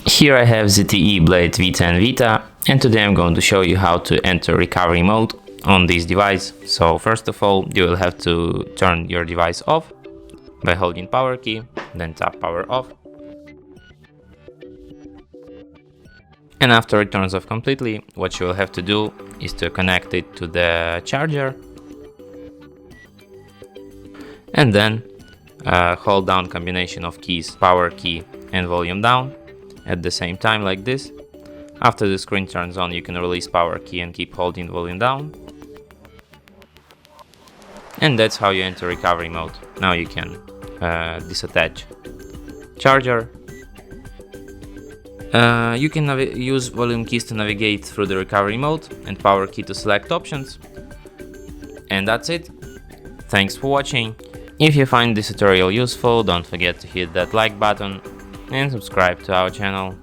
Here I have ZTE Blade V10 Vita, and today I'm going to show you how to enter recovery mode on this device. So first of all, you will have to turn your device off by holding power key, then tap power off. And after it turns off completely, what you will have to do is to connect it to the charger and then hold down combination of keys, power key and volume down at the same time like this. After the screen turns on, you can release power key and keep holding volume down. And that's how you enter recovery mode. Now you can disattach charger. You can use volume keys to navigate through the recovery mode and power key to select options. And that's it. Thanks for watching. If you find this tutorial useful, don't forget to hit that like button and subscribe to our channel.